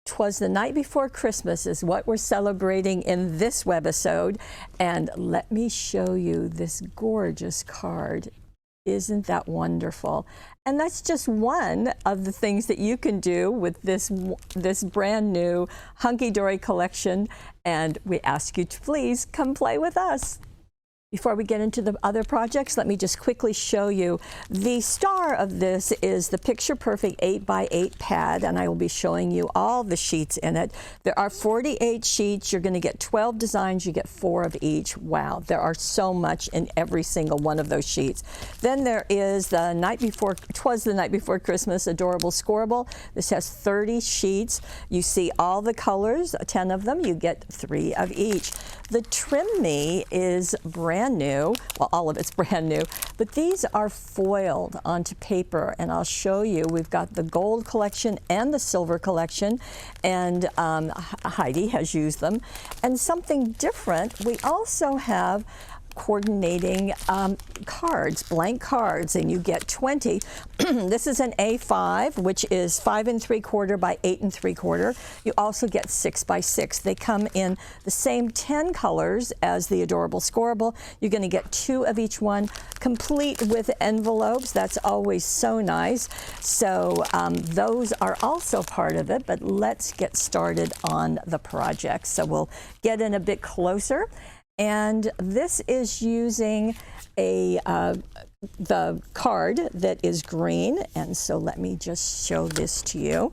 'Twas the Night Before Christmas is what we're celebrating in this webisode. And let me show you this gorgeous card. Isn't that wonderful? And that's just one of the things that you can do with this brand new Hunkydory collection. And we ask you to please come play with us. Before we get into the other projects, let me just quickly show you. The star of this is the Picture Perfect 8x8 pad, and I will be showing you all the sheets in it. There are 48 sheets. You're going to get 12 designs. You get 4 of each. Wow, there are so much in every single one of those sheets. Then there is the Twas the Night Before Christmas Adorable Scoreable. This has 30 sheets. You see all the colors, 10 of them. You get 3 of each. The Trim Me is brand new. Well, all of it's brand new, but these are foiled onto paper, and I'll show you. We've got the gold collection and the silver collection, and Heidi has used them. And something different, we also have coordinating cards, blank cards, and you get 20. This is an A5, which is 5 3/4 by 8 3/4. You also get 6 by 6. They come in the same 10 colors as the Adorable Scoreable. You're going to get 2 of each one, complete with envelopes. That's always so nice. So those are also part of it, but let's get started on the project. So we'll get in a bit closer. And this is using the card that is green. And so let me just show this to you.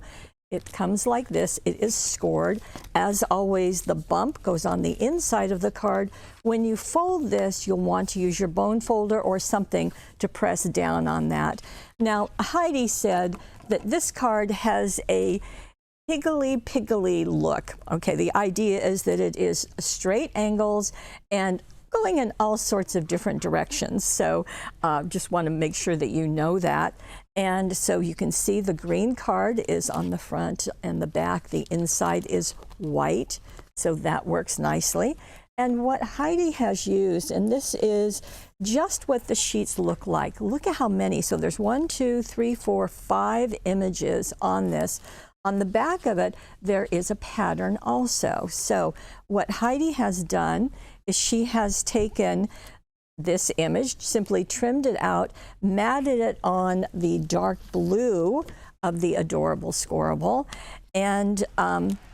It comes like this. It is scored. As always, the bump goes on the inside of the card. When you fold this, you'll want to use your bone folder or something to press down on that. Now, Heidi said that this card has a piggly look. Okay, the idea is that it is straight angles and going in all sorts of different directions. So just want to make sure that you know that. And so you can see the green card is on the front and the back. The inside is white, so that works nicely. And what Heidi has used, and this is just what the sheets look like. Look at how many. So there's 1, 2, 3, 4, 5 images on this. On the back of it, there is a pattern also. So what Heidi has done is she has taken this image, simply trimmed it out, matted it on the dark blue of the Adorable Scoreable, and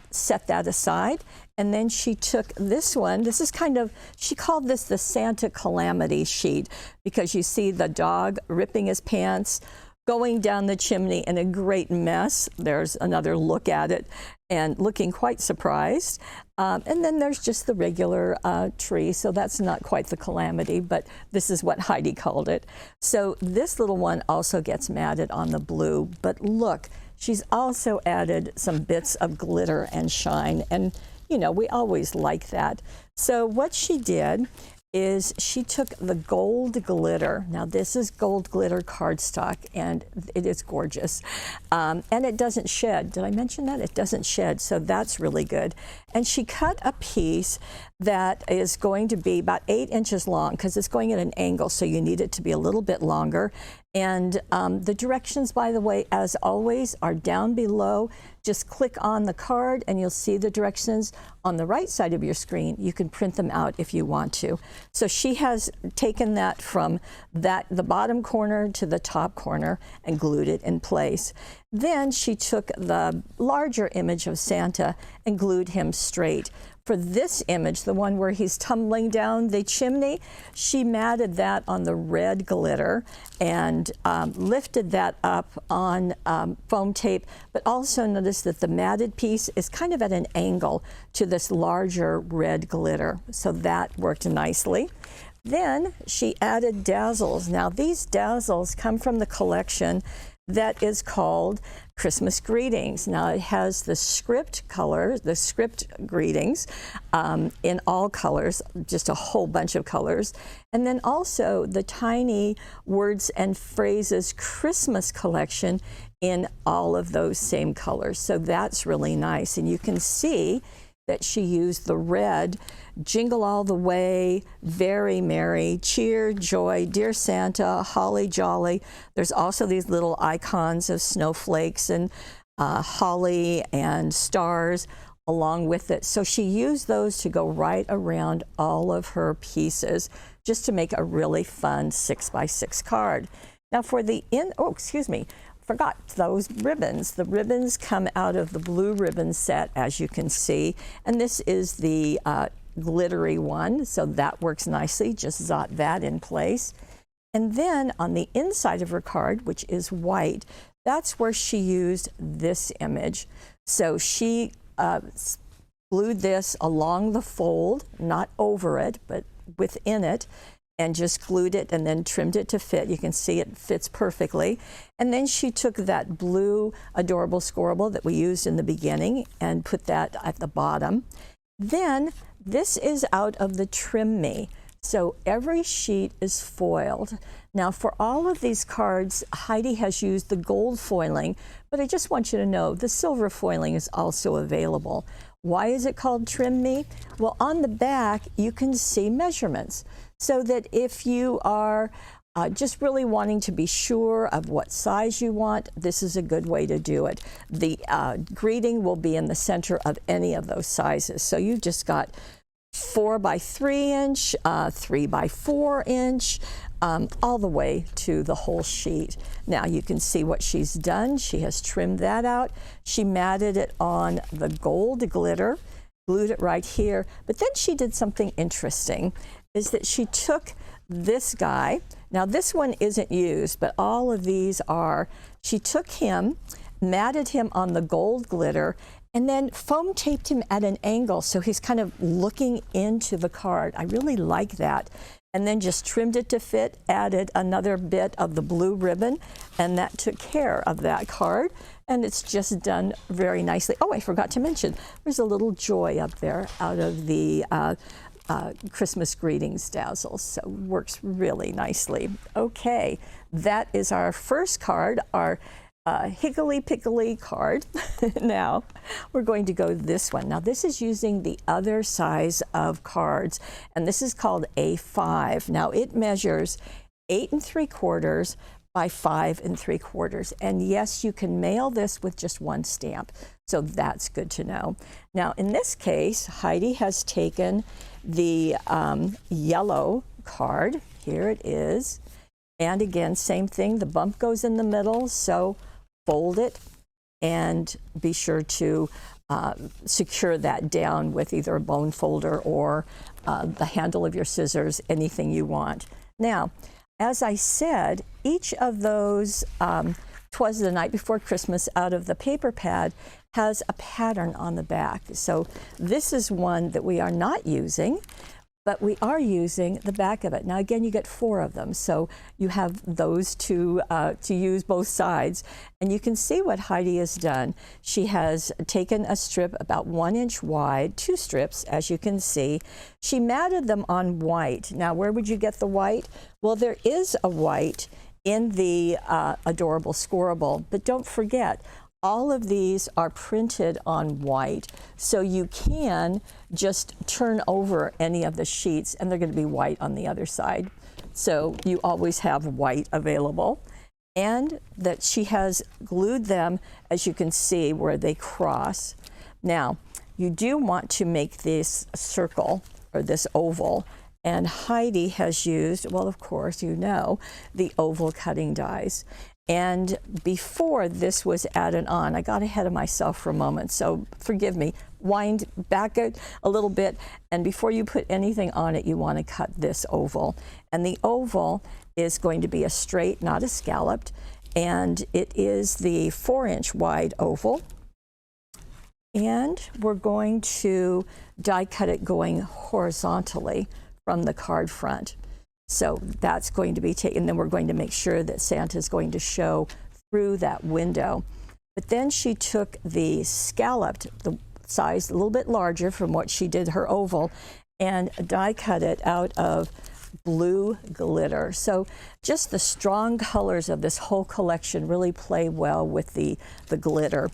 set that aside. And then she took this one. This is kind of, she called this the Santa Calamity sheet, because you see the dog ripping his pants, going down the chimney in a great mess. There's another look at it and looking quite surprised. And then there's just the regular tree. So that's not quite the calamity, but this is what Heidi called it. So this little one also gets matted on the blue. But look, she's also added some bits of glitter and shine. And, you know, we always like that. So what she did is she took the gold glitter. Now this is gold glitter cardstock, and it is gorgeous. And it doesn't shed. Did I mention that? It doesn't shed, so that's really good. And she cut a piece that is going to be about 8 inches long, because it's going at an angle, so you need it to be a little bit longer. And the directions, by the way, as always, are down below. Just click on the card and you'll see the directions on the right side of your screen. You can print them out if you want to. So she has taken that from the bottom corner to the top corner and glued it in place. Then she took the larger image of Santa and glued him straight. For this image, the one where he's tumbling down the chimney, she matted that on the red glitter and lifted that up on foam tape, but also notice that the matted piece is kind of at an angle to this larger red glitter. So that worked nicely. Then she added dazzles. Now these dazzles come from the collection that is called Christmas Greetings. Now it has the script colors, the script greetings in all colors, just a whole bunch of colors. And then also the tiny words and phrases Christmas collection in all of those same colors. So that's really nice. And you can see that she used the red, Jingle All the Way, Very Merry, Cheer, Joy, Dear Santa, Holly Jolly. There's also these little icons of snowflakes and holly and stars along with it. So she used those to go right around all of her pieces just to make a really fun 6x6 card. Now for the forgot those ribbons. The ribbons come out of the blue ribbon set, as you can see, and this is the glittery one, so that works nicely. Just dot that in place. And then on the inside of her card, which is white, that's where she used this image. So she glued this along the fold, not over it, but within it, and just glued it and then trimmed it to fit. You can see it fits perfectly. And then she took that blue adorable scorable that we used in the beginning and put that at the bottom. Then this is out of the Trim Me. So every sheet is foiled. Now for all of these cards, Heidi has used the gold foiling, but I just want you to know the silver foiling is also available. Why is it called Trim Me? Well, on the back, you can see measurements, so that if you are just really wanting to be sure of what size you want, this is a good way to do it. The greeting will be in the center of any of those sizes. So you've just got 4x3 inch, 3x4 inch, all the way to the whole sheet. Now you can see what she's done. She has trimmed that out. She matted it on the gold glitter, glued it right here, but then she did something interesting, is that she took this guy. Now this one isn't used, but all of these are. She took him, matted him on the gold glitter, and then foam taped him at an angle so he's kind of looking into the card. I really like that. And then just trimmed it to fit, added another bit of the blue ribbon, and that took care of that card. And it's just done very nicely. Oh, I forgot to mention, there's a little joy up there out of the Christmas greetings dazzles, so works really nicely. Okay, that is our first card, our Higgly Pickly card. Now we're going to go this one. Now this is using the other size of cards, and this is called A5. Now it measures 8 3/4 by 5 3/4, and yes, you can mail this with just one stamp, so that's good to know. Now in this case, Heidi has taken the yellow card. Here it is, and again, same thing, the bump goes in the middle, so fold it and be sure to secure that down with either a bone folder or the handle of your scissors, anything you want. Now, as I said, each of those Twas the Night Before Christmas out of the paper pad has a pattern on the back. So this is one that we are not using, but we are using the back of it. Now again, you get 4 of them, so you have those to use both sides. And you can see what Heidi has done. She has taken a strip about 1 inch wide, 2 strips, as you can see. She matted them on white. Now where would you get the white? Well, there is a white in the adorable scorable, but don't forget, all of these are printed on white, so you can just turn over any of the sheets and they're going to be white on the other side. So you always have white available. And that she has glued them, as you can see, where they cross. Now, you do want to make this circle or this oval, and Heidi has used, well, of course, you know, the oval cutting dies. And before this was added on, I got ahead of myself for a moment, so forgive me. Wind back a little bit, and before you put anything on it, you want to cut this oval. And the oval is going to be a straight, not a scalloped, and it is the 4 inch wide oval. And we're going to die cut it going horizontally from the card front. So that's going to be taken, then we're going to make sure that Santa's going to show through that window. But then she took the scalloped, the size a little bit larger from what she did her oval, and die cut it out of blue glitter. So just the strong colors of this whole collection really play well with the glitter.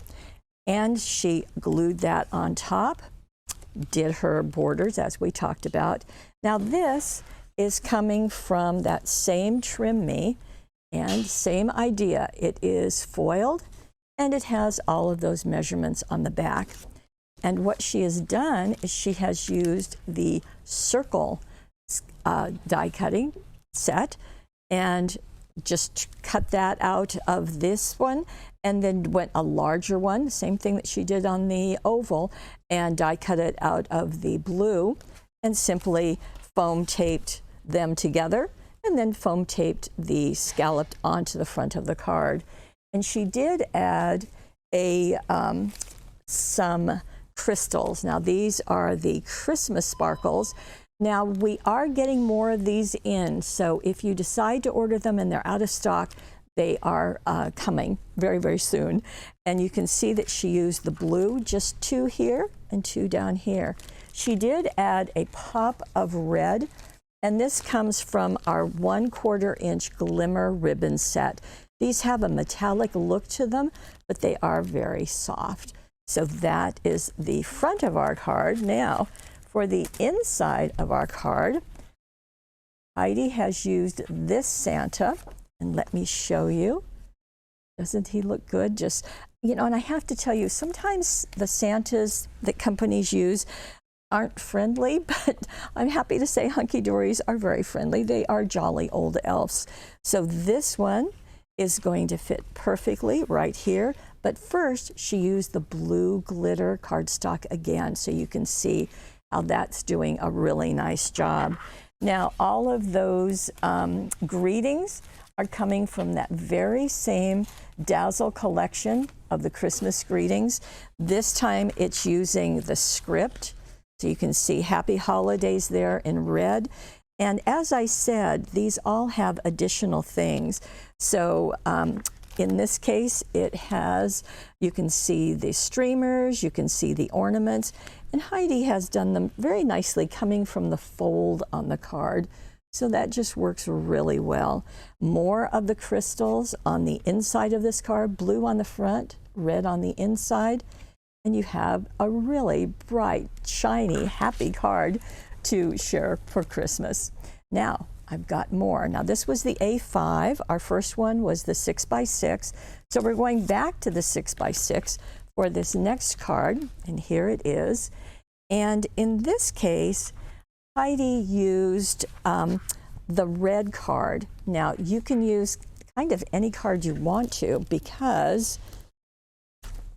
And she glued that on top, did her borders as we talked about. Now this is coming from that same Trim Me, and same idea. It is foiled, and it has all of those measurements on the back. And what she has done is she has used the circle die cutting set and just cut that out of this one, and then went a larger one, same thing that she did on the oval, and die cut it out of the blue, and simply foam taped them together, and then foam taped the scalloped onto the front of the card. And she did add some crystals. Now these are the Christmas sparkles. Now we are getting more of these in, so if you decide to order them and they're out of stock, they are coming very, very soon. And you can see that she used the blue, just 2 here and 2 down here. She did add a pop of red, and this comes from our 1/4 inch glimmer ribbon set. These have a metallic look to them, but they are very soft. So that is the front of our card. Now, for the inside of our card, Heidi has used this Santa, and let me show you. Doesn't he look good? Just, you know, and I have to tell you, sometimes the Santas that companies use aren't friendly, but I'm happy to say Hunkydories are very friendly. They are jolly old elves. So this one is going to fit perfectly right here. But first, she used the blue glitter cardstock again, so you can see how that's doing a really nice job. Now, all of those greetings are coming from that very same Dazzle collection of the Christmas greetings. This time, it's using the script, so you can see Happy Holidays there in red. And as I said, these all have additional things. So in this case, it has, you can see the streamers, you can see the ornaments, and Heidi has done them very nicely coming from the fold on the card. So that just works really well. More of the crystals on the inside of this card, blue on the front, red on the inside, and you have a really bright, shiny, happy card to share for Christmas. Now, I've got more. Now, this was the A5. Our first one was the 6x6. So we're going back to the 6x6 for this next card, and here it is. And in this case, Heidi used the red card. Now, you can use kind of any card you want to because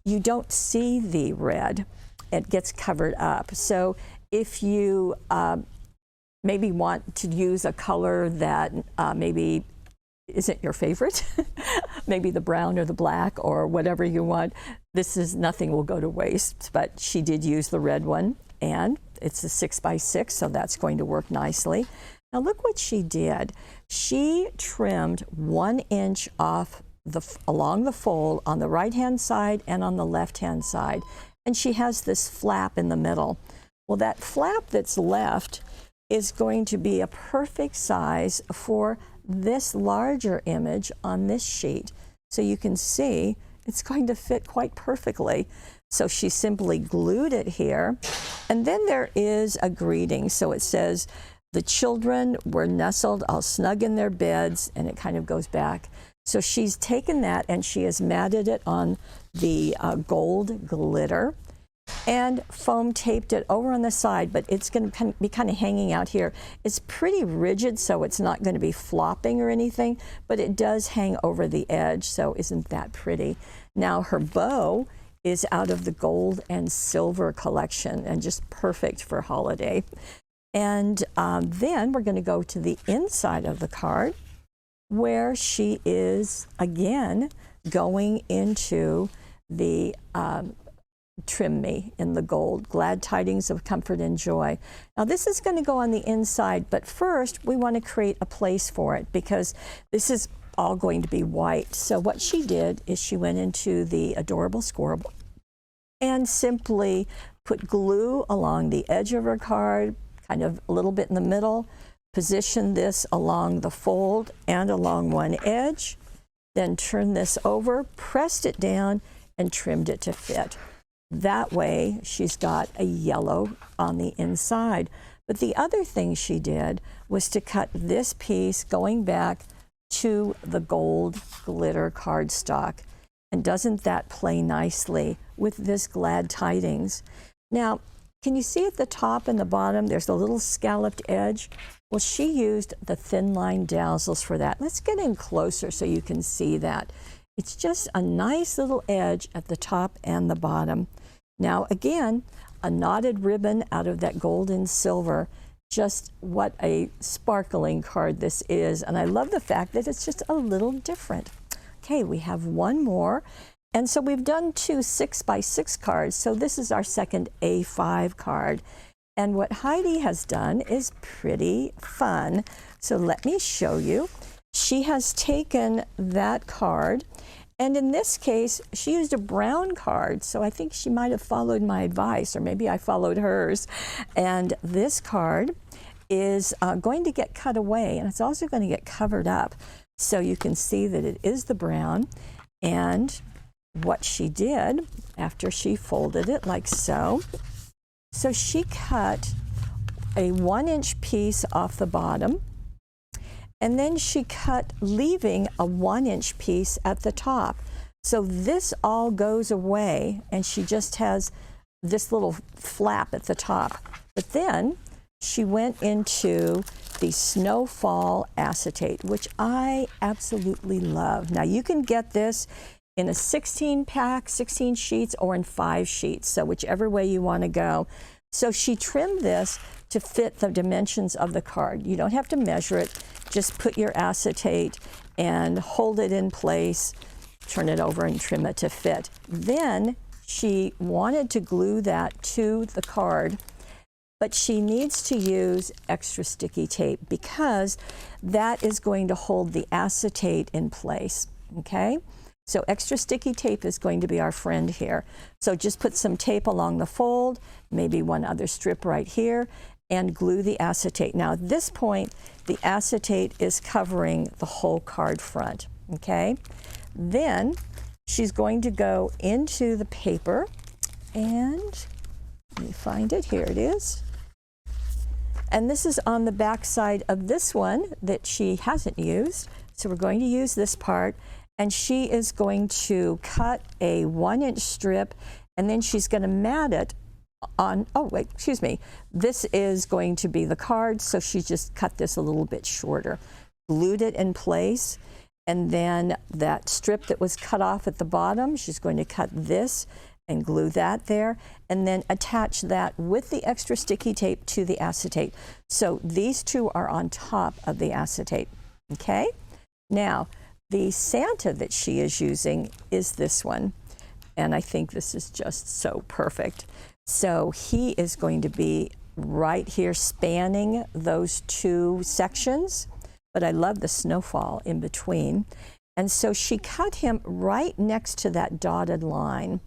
you don't see the red. It gets covered up. So if you maybe want to use a color that maybe isn't your favorite, maybe the brown or the black or whatever you want, nothing will go to waste. But she did use the red one, and it's a 6x6, so that's going to work nicely. Now look what she did. She trimmed 1 inch off along the fold on the right-hand side and on the left-hand side, and she has this flap in the middle. Well, that flap that's left is going to be a perfect size for this larger image on this sheet. So you can see it's going to fit quite perfectly. So she simply glued it here. And then there is a greeting. So it says, the children were nestled all snug in their beds, and it kind of goes back. So she's taken that and she has matted it on the gold glitter and foam taped it over on the side, but it's going to be kind of hanging out here. It's pretty rigid, so it's not going to be flopping or anything, but it does hang over the edge, so isn't that pretty? Now her bow is out of the gold and silver collection and just perfect for holiday. And then we're going to go to the inside of the card where she is again going into the trim me in the gold, glad tidings of comfort and joy. Now this is going to go on the inside, but first we want to create a place for it because this is all going to be white. So what she did is she went into the adorable squirrel and simply put glue along the edge of her card, kind of a little bit in the middle, position this along the fold and along one edge, then turn this over, pressed it down, and trimmed it to fit. That way, she's got a yellow on the inside. But the other thing she did was to cut this piece going back to the gold glitter cardstock. And doesn't that play nicely with this glad tidings? Now, can you see at the top and the bottom, there's a little scalloped edge? Well, she used the thin line dazzles for that. Let's get in closer so you can see that. It's just a nice little edge at the top and the bottom. Now, again, a knotted ribbon out of that gold and silver. Just what a sparkling card this is. And I love the fact that it's just a little different. Okay, we have one more. And so we've done two 6x6 cards. So this is our second A5 card. And what Heidi has done is pretty fun. So let me show you. She has taken that card, and in this case, she used a brown card. So I think she might have followed my advice, or maybe I followed hers. And this card is going to get cut away, and it's also going to get covered up. So you can see that it is the brown. And what she did after she folded it like so, so she cut a 1-inch piece off the bottom, and then she cut leaving a 1-inch piece at the top. So this all goes away, and she just has this little flap at the top. But then she went into the Snowfall acetate, which I absolutely love. Now you can get this in a 16 pack, 16 sheets, or in 5 sheets, so whichever way you want to go. So she trimmed this to fit the dimensions of the card. You don't have to measure it, just put your acetate and hold it in place, turn it over and trim it to fit. Then she wanted to glue that to the card, but she needs to use extra sticky tape because that is going to hold the acetate in place, okay? So extra sticky tape is going to be our friend here. So just put some tape along the fold, maybe one other strip right here, and glue the acetate. Now at this point, the acetate is covering the whole card front, okay? Then she's going to go into the paper, and let me find it, here it is. And this is on the back side of this one that she hasn't used. So we're going to use this part, and she is going to cut a 1-inch strip, and then she's going to mat it on, oh wait, excuse me. This is going to be the card, so she just cut this a little bit shorter. Glued it in place, and then that strip that was cut off at the bottom, she's going to cut this and glue that there, and then attach that with the extra sticky tape to the acetate. So these two are on top of the acetate, okay? Now, the Santa that she is using is this one, and I think this is just so perfect. So he is going to be right here spanning those two sections, but I love the snowfall in between. And so she cut him right next to that dotted line,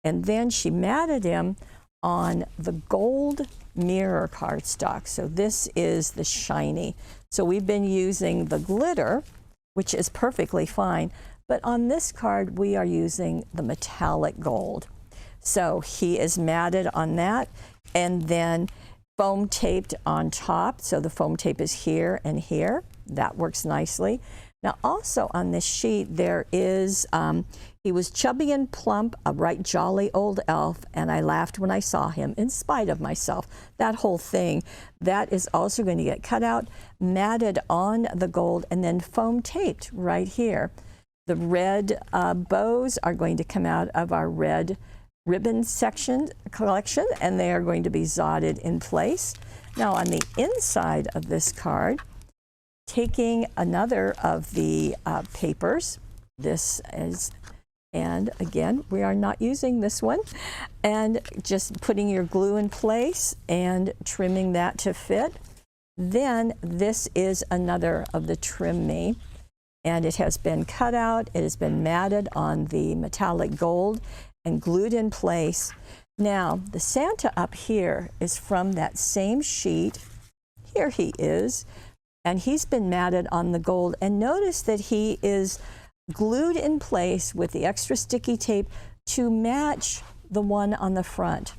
and then she matted him on the gold mirror cardstock. So this is the shiny. So we've been using the glitter, which is perfectly fine, but on this card we are using the metallic gold. So he is matted on that, and then foam taped on top. So the foam tape is here and here. That works nicely. Now also on this sheet there is, he was chubby and plump, a right jolly old elf, and I laughed when I saw him in spite of myself. That whole thing, that is also going to get cut out, matted on the gold, and then foam taped right here. The red bows are going to come out of our red ribbon collection, and they are going to be zotted in place. Now on the inside of this card, taking another of the papers, this is, and again, we are not using this one, and just putting your glue in place and trimming that to fit. Then this is another of the Trim Me, and it has been cut out, it has been matted on the metallic gold and glued in place. Now, the Santa up here is from that same sheet. Here he is, and he's been matted on the gold, and notice that he is glued in place with the extra sticky tape to match the one on the front.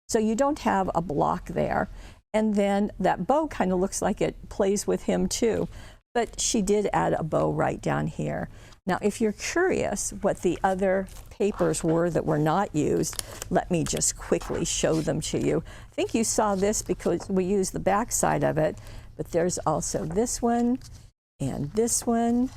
So you don't have a block there. And then that bow kind of looks like it plays with him too. But she did add a bow right down here. Now, if you're curious what the other papers were that were not used, let me just quickly show them to you. I think you saw this because we used the back side of it, but there's also this one and this one.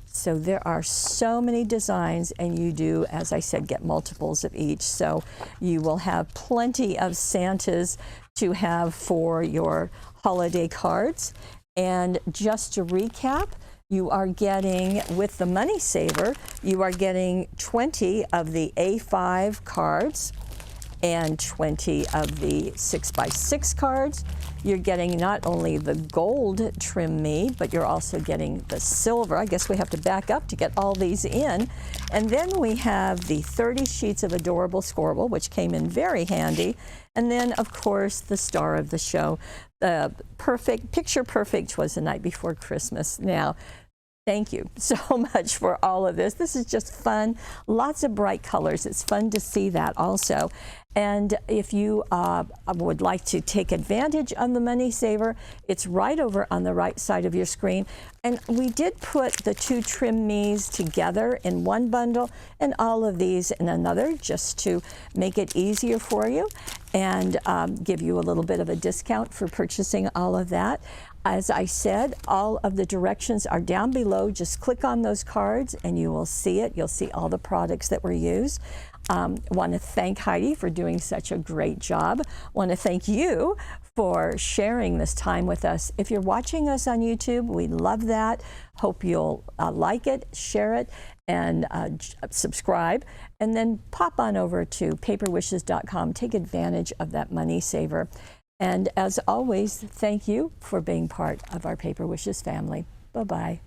So there are so many designs, and you do, as I said, get multiples of each. So you will have plenty of Santas to have for your holiday cards. And just to recap, you are getting, with the Money Saver, you are getting 20 of the A5 cards and 20 of the 6x6 cards. You're getting not only the gold Trim Me, but you're also getting the silver. I guess we have to back up to get all these in. And then we have the 30 sheets of Adorable Scorable, which came in very handy. And then, of course, the star of the show, the Picture Perfect Twas the Night Before Christmas. Now, thank you so much for all of this. This is just fun. Lots of bright colors. It's fun to see that also. And if you would like to take advantage of the Money Saver, it's right over on the right side of your screen. And we did put the two Trim Me's together in one bundle and all of these in another, just to make it easier for you and give you a little bit of a discount for purchasing all of that. As I said, all of the directions are down below. Just click on those cards and you will see it. You'll see all the products that were used. Want to thank Heidi for doing such a great job. Want to thank you for sharing this time with us. If you're watching us on YouTube, we love that. Hope you'll like it, share it, and subscribe. And then pop on over to paperwishes.com. Take advantage of that Money Saver. And as always, thank you for being part of our Paper Wishes family. Bye-bye.